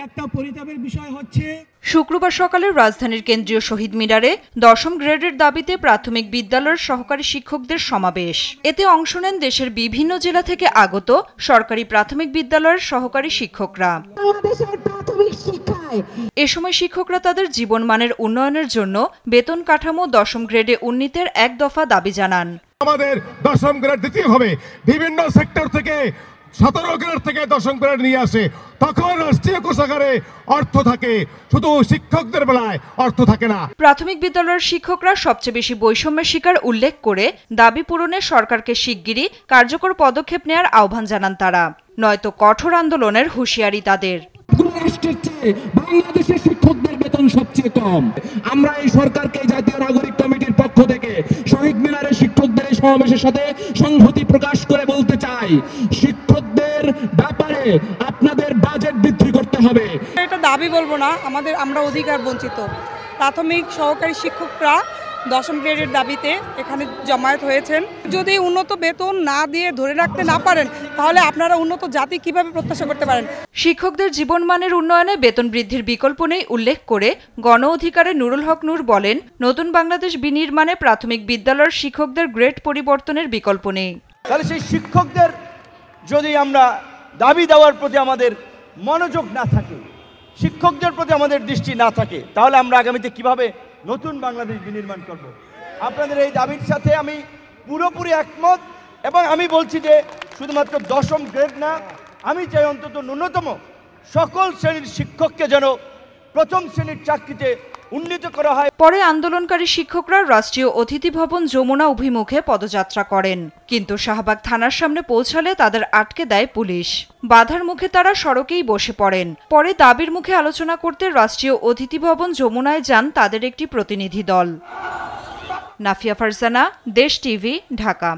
একটা পরিতাপের বিষয় হচ্ছে শুক্রবার সকালে রাজধানীর কেন্দ্রীয় শহীদ মিনারে 10ম গ্রেডের দাবিতে প্রাথমিক বিদ্যালয়ের সহকারী শিক্ষকদের সমাবেশ। এতে অংশ নেন দেশের বিভিন্ন জেলা থেকে আগত সরকারি প্রাথমিক বিদ্যালয়ের সহকারী শিক্ষকরা। এ সময় শিক্ষকরা তাদের জীবনমানের উন্নয়নের জন্য বেতন কাঠামো 10ম গ্রেডে উন্নীতের এক দফা দাবি জানান। আমাদের 10ম গ্রেড দিতে হবে, বিভিন্ন সেক্টর থেকে 17 গ্রেড থেকে 10ম গ্রেড নিয়ে আসে, তখন রাষ্ট্রীয় কোষাগারে অর্থ থাকে, শুধু শিক্ষকদের বেলায় অর্থ থাকে না। প্রাথমিক বিদ্যালয়ের শিক্ষকরা সবচেয়ে বেশি বৈষম্যের শিকার উল্লেখ করে দাবি পূরণে সরকারকে শিগগিরই কার্যকর পদক্ষেপ নেওয়ার আহ্বান জানান তারা, নয়তো কঠোর আন্দোলনের হুঁশিয়ারি তাদের। বাংলাদেশের শিক্ষকদের বেতন সবচেয়ে কম। আমরা এই সরকারকে জাতীয় নাগরিক কমিটির পক্ষ থেকে শহীদ মিনারের শিক্ষকদের সমাবেশের সাথে সংহতি প্রকাশ করে বলতে চাই, শিক্ষকদের ব্যাপারে আপনাদের বাজেট বৃদ্ধি করতে হবে। এটা দাবি বলবো না, আমরা অধিকার বঞ্চিত। প্রাথমিক সহকারী শিক্ষকরা 10ম গ্রেডের দাবিতে এখানে জমায়েত হয়েছেন। যদি উন্নত বেতন না দিয়ে ধরে রাখতে না পারেন, তাহলে আপনারা উন্নত জাতি কিভাবে প্রত্যাশা করতে পারেন? শিক্ষকদের জীবনমানের উন্নয়নে বেতন বৃদ্ধির বিকল্প নেই উল্লেখ করে গণ অধিকারে নুরুল হক নূর বলেন, নতুন বাংলাদেশ বিনির্মাণে প্রাথমিক বিদ্যালয়ের শিক্ষকদের গ্রেড পরিবর্তনের বিকল্প নেই। তাহলে সেই শিক্ষকদের যদি আমরা দাবি দেওয়ার প্রতি আমাদের মনোযোগ না থাকে, শিক্ষকদের প্রতি আমাদের দৃষ্টি না থাকে, তাহলে আমরা আগামীতে কিভাবে নতুন বাংলাদেশ বিনির্মাণ করব? আপনাদের এই দাবির সাথে আমি পুরোপুরি একমত, এবং আমি বলছি যে শুধুমাত্র 10ম গ্রেড না, আমি চাই অন্তত ন্যূনতম সকল শ্রেণীর শিক্ষককে যেন প্রথম শ্রেণীর চাকরিতে উন্নীত করা হয়। পরে আন্দোলনকারী শিক্ষকরা রাষ্ট্রীয় অতিথি ভবন যমুনা অভিমুখে পদযাত্রা করেন, কিন্তু শাহবাগ থানার সামনে পৌঁছালে তাদের আটকে দেয় পুলিশ। বাধার মুখে তারা সড়কেই বসে পড়েন। পরে দাবির মুখে আলোচনা করতে রাষ্ট্রীয় অতিথি ভবন যমুনায় যান তাদের একটি প্রতিনিধি দল। নাফিয়া ফারজানা, দেশ টিভি, ঢাকা।